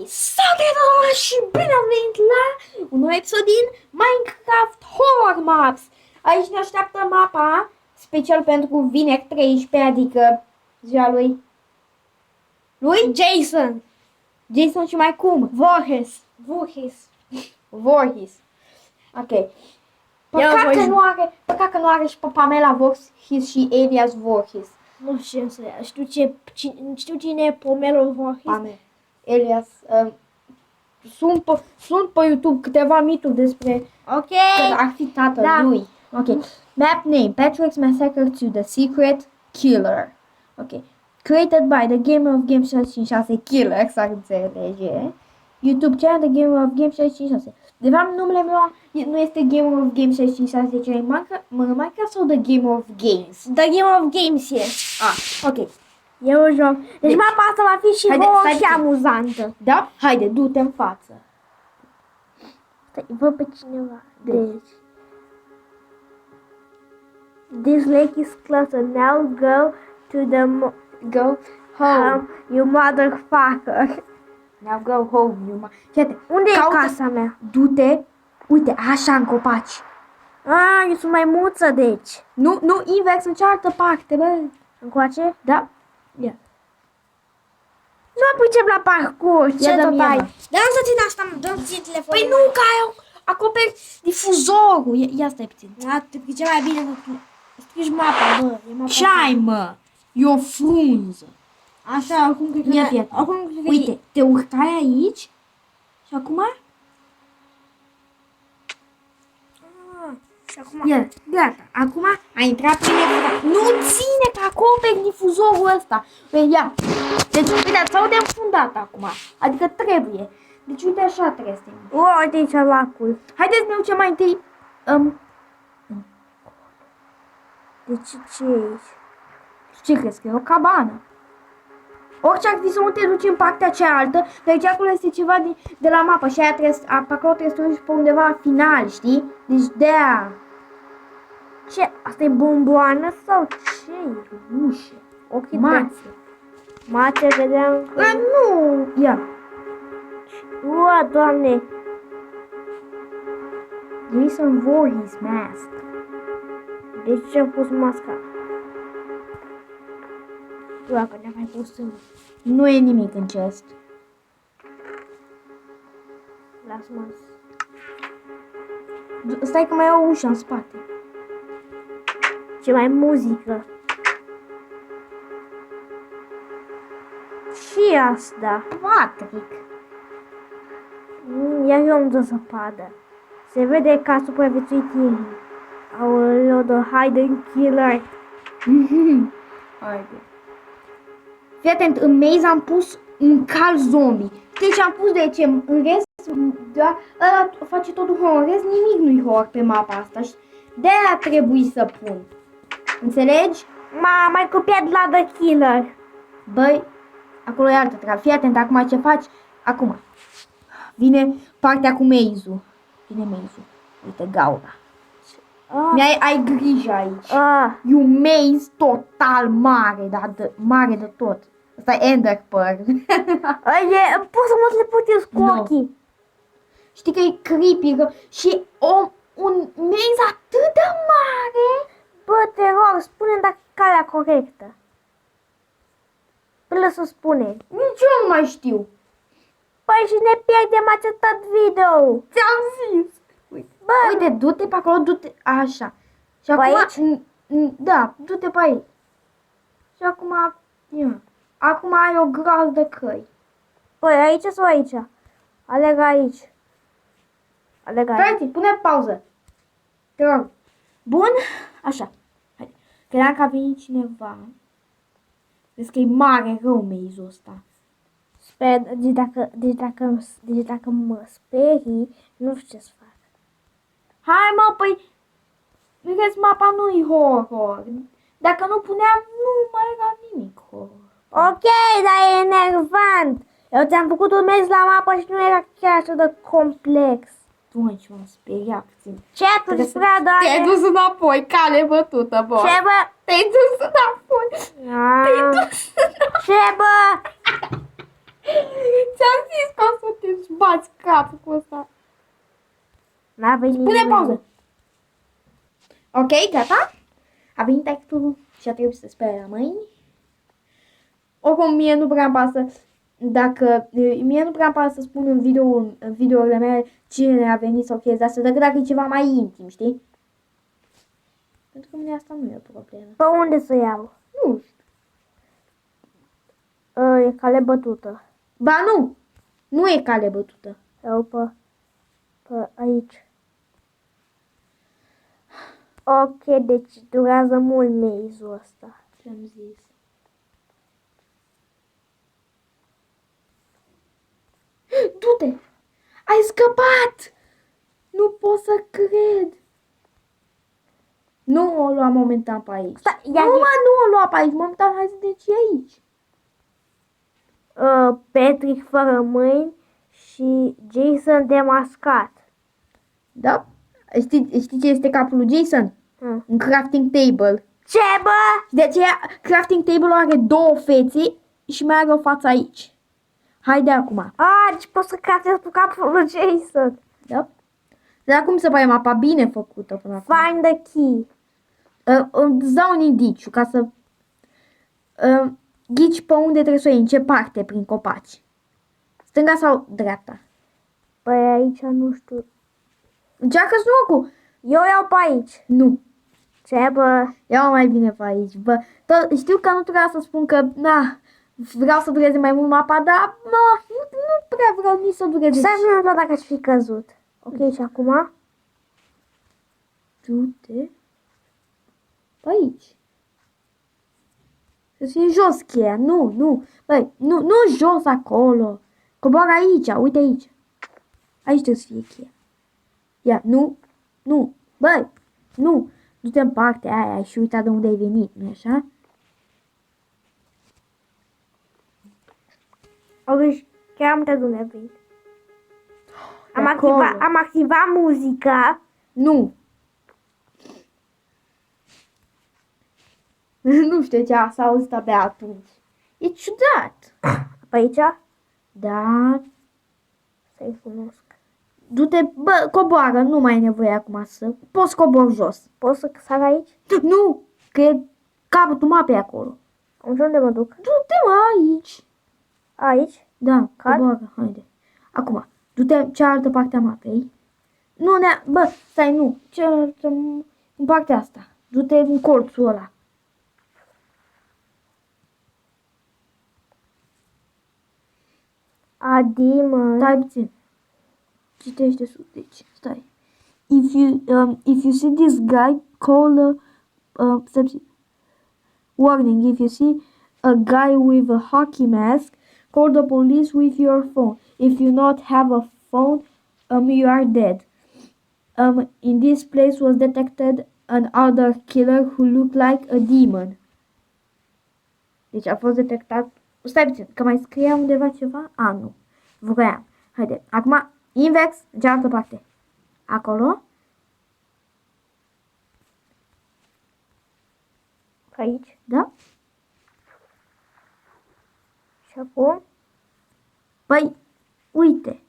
Salutare și bine am venit la un nou episod din Minecraft Horror Maps. Aici ne așteaptă mapa special pentru vineri 13, adică ziua lui Jason. Jason și mai cum? Voorhees. Voorhees. Ok. Păcat că nu are și pe Pamela Voorhees și Elias Voorhees. Nu știu să ia. Știu cine e Pomelo Voorhees. Elias. Sunt pe YouTube câteva mituri despre Ok. că ar fi tatăl lui. Ok. Map name. Patrick's Massacre 2. The Secret Killer. Ok. Created by The Gamer of Game 656 Killer, s-ar înțelege. YouTube channel The Gamer of Game 656. De fapt, numele meu nu este Gamer of Game 656, ci Minecraft sau The Gamer of Games? The Game of Games e. Ok. E un joc. Deci mapa asta va fi și nouă și amuzantă. Da? Haide, du-te în față. Stai, văd pe cineva. Deci. This lake is closer. Now go to the Go home. you motherfucker. Now go home, Fii Unde e casa mea? Du-te. Uite, așa în copaci. Eu sunt maimuță, deci. Nu, invers, în cealaltă parte, bă. Încoace? Da. Ia. Nu mă pricep la parcurs. Ce dă-mi tot ea, ai? mă. Dă-mi să țin asta, dă-mi țin telefonul. Păi nu, că ai acoperi difuzorul. Ia stai puțin. Te pricep mai bine că tu scrii mapa, bă. E mapa. Ce ai, mă? E o frunză. Așa, acum cred că... Ia fi atent. Acum cred că... Uite, te urcai aici și acum? Și acum... Ia, gata. Acum ai intrat prin difuzor. Nu ține că acoperi difuzorul ăsta. Păi ia. Deci, uite, s-au de înfundat acum. Adică trebuie. Deci, uite, așa trebuie să te Uite aici lacul. Haideți să ne ducem mai întâi. Deci ce e aici? Ce crezi că e o cabană? Orice ar fi să nu te duci în partea cealaltă, deci acolo este ceva de la mapă și aia trebuie, pe acolo trebuie să te duci pe undeva la final, știi? Deci de-aia. Ce? Asta e bomboană sau ce e? Ușă. Ochii Mațe. Mațe, vedeam că... Nu! Ia. Ua, Doamne! Jason Voorhees mask. De ce am pus masca? Dacă ne-am mai pus în... Nu e nimic în chest. Lasă-mă. Stai că mai e o ușă în spate. Ce mai muzică. Și asta. Patrick. Iar eu îmi dă zăpadă. Se vede că a supraviețuit el. Aoleo, the hidden killer. Haide. Fii atent, în maze am pus un cal zombie. Știi ce am pus de ce? În rest, doar ăla face totul horror. În rest, nimic nu-i horror pe mapa asta. De-aia trebuie să pun. Înțelegi? M-a mai copiat la The Killer. Băi, acolo e altă treabă. Fii atent acum ce faci. Acum. Vine partea cu maze-ul. Vine maze-ul. Uite, gaura. Ai grijă aici. E un maze total mare, dar mare de tot. Asta e Ender Pearl. Poți să mă teleportez cu ochii. Știi că e creepy și un maze atât de mare. Bă, te rog, spune-mi dacă e calea corectă. Până să spune. Nici eu nu mai știu. Păi și ne pierdem acest video. Ți-am zis. Bă, uite, du-te pe acolo, du-te așa. Și acum, aici? Da, du-te pe aici. Și acum, ia. Acum ai o groază de căi. Păi, aici sau aici? Aleg aici. Frate, pune pauză. Te rog. Bun? Așa. Haide. Credeam că a venit cineva. Vezi că e mare rău maze-ul ăsta. Sper, deci dacă mă sperii, nu știu ce să fac. Hai mă, păi, vezi, mapa nu-i horror. Dacă nu puneam, nu mai era nimic horror. Ok, dar e enervant. Eu ți-am făcut un mers la mapă și nu era chiar așa de complex. Tu aici m-am speriat puțin. Ce tu sprea, doamne? Te-ai dus înapoi, cale bătută, bă. Ce, bă? Te-ai dus înapoi. Te-ai dus înapoi. Ce, bă? Ți-am zis, bați capul cu ăsta. N-a venit Pune nimeni. pauză. Ok, gata? A venit tactul și a trebuit să spere la mâini. Oricum, mie nu prea pasă dacă... Mie nu prea pasă să spun în videourile mele cine a venit sau chestia asta, decât dacă e ceva mai intim, știi? Pentru că mine asta nu e o problemă. Pe unde să iau? Nu știu. E cale bătută. Ba nu! Nu e cale bătută. Iau pe aici. Ok, deci durează mult maze-ul ăsta. Ce-am zis? Du-te! Ai scăpat! Nu pot să cred! Nu o lua momentan pe aici. Stai, Nu, mă, nu o lua pe aici. Momentan, hai să deci aici. Patrick fără mâini și Jason demascat. Da? Știi ce este capul lui Jason? Un crafting table. Ce, bă? Și de aceea crafting table are două fețe și mai are o față aici. Haide acum. Deci poți să craftezi cu capul lui Jason. Da? Dar cum se pare mapa bine făcută până acum? Find the key. Îți dau un indiciu ca să ghici pe unde trebuie să o iei, în ce parte prin copaci. Stânga sau dreapta? Păi aici nu știu. Încearcă snorocul. Eu iau pe aici. Nu. Ce, bă? Ia mai bine pe aici. Bă, știu că nu trebuia să spun că, vreau să dureze mai mult mapa, dar nu prea vreau nici să dureze. Stai să nu dacă aș fi căzut. Ok, și acum? Du-te pe aici. Să fie jos cheia. Nu. Băi, nu jos acolo. Coboară aici, uite aici. Aici trebuie să fie cheia. Ia, nu. Băi, nu. Du-te în partea aia și uita de unde ai venit, nu-i așa? Auzi, chiar am uitat de unde ai venit. acolo. Am activat muzica. Nu. Nu știu ce s-a auzit abia atunci. E ciudat. Pe aici? Da. Să-i cunosc. Du-te, bă, coboară, nu mai e nevoie acum să... Poți cobor jos. Poți să sar aici? Nu, că e capătul mapei acolo. Unde mă duc? Du-te, mă, aici. Aici? Da, Cad? coboară, haide. Acum, du-te cealaltă parte a mapei. Nu, bă, stai, nu. Cealaltă, în partea asta. Du-te în colțul ăla. Adimă. Stai puțin. Citește sus, deci, stai. If you see this guy, call warning. If you see a guy with a hockey mask, call the police with your phone. If you not have a phone, you are dead. In this place was detected another killer who looked like a demon. Deci a fost detectat... Stai puțin, că mai scria undeva ceva? Nu. Vroiam. Haide, acum invers, în cealaltă parte. Acolo. Aici. Da? Și acum? Păi, uite.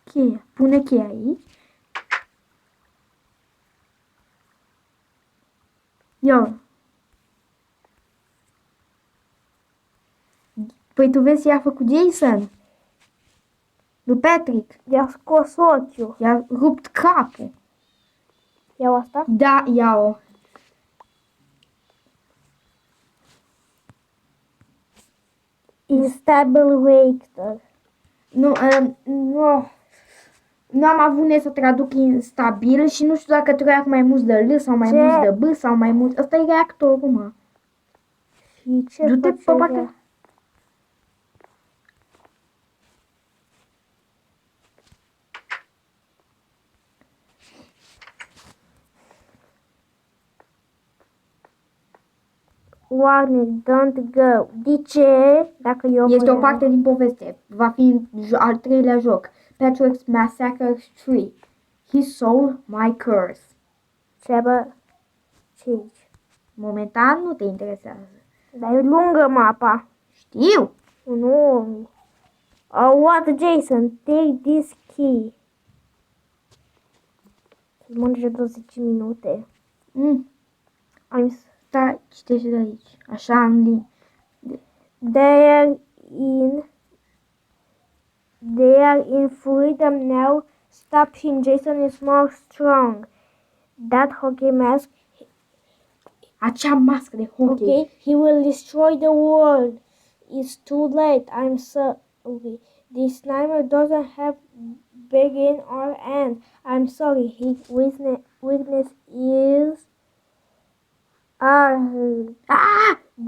Cheia. Pune cheia aici. Ia. Păi tu vezi ce a făcut Jason? Lui Patrick. I-a scos ochiul. I-a rupt capul. Iau asta? Da, ia-o. Instable reactor. Nu am avut unde să traduc instabil și nu știu dacă trebuia cu mai mulți de L sau mai Ce? mulți de B sau mai mulți. Ăsta e reactorul, mă. Și ce Du-te pe face partea. ea? Warning, don't go. De ce? Dacă eu Este o voiam. parte din poveste. Va fi al treilea joc. Patrick's Massacre 3. He saw my curse. Ce, bă? Ce aici? Momentan nu te interesează. Dar e lungă mapa. Știu. Nu. Oh, what, Jason? Take this key. Să-ți mănânce 20 minute. Stai, citește de aici. Așa am din... They are in freedom now. Stop him. Jason is more strong. That hockey mask. Acea mască de hockey. Okay, he will destroy the world. It's too late. I'm so okay. This nightmare doesn't have begin or end. I'm sorry. His weakness is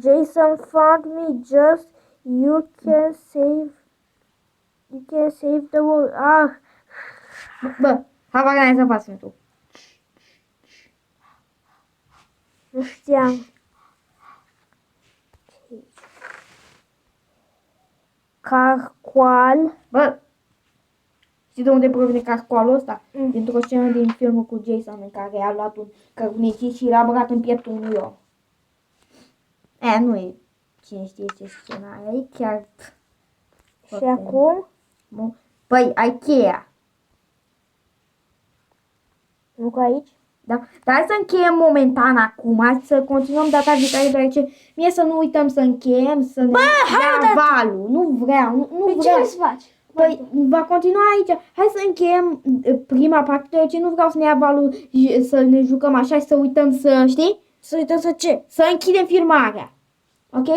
Jason found me. Just you can save the world. Bă, hai să faci tu. Nu știam. Carcoal. Bă, știi de unde provine carcoalul ăsta? Dintr-o scenă din filmul cu Jason în care a luat un cărbunicit și l-a băgat în pieptul unui om. Nu e cine știe ce scena aia, e chiar... Și acum? Păi, ai cheia. Nu că aici? Da? Dar hai să încheiem momentan acum, să continuăm data viitoare, deoarece mie să nu uităm să încheiem, să ne dea valul. Nu vreau, nu Păi vreau. ce să faci? Păi va continua aici. Hai să încheiem prima parte, deoarece nu vreau să ne ia valul să ne jucăm așa și să uităm să, știi? Să uităm să ce? Să închidem filmarea. Ok?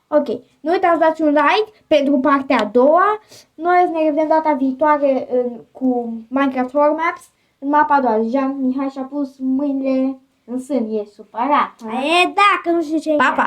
Ok. Nu uitați să dați un like pentru partea a doua. Noi ne revedem data viitoare cu Minecraft Horror Maps. În mapa a doua. Jean Mihai și-a pus mâinile în sân. E supărat. Da, că nu știu ce e. Pa, pa!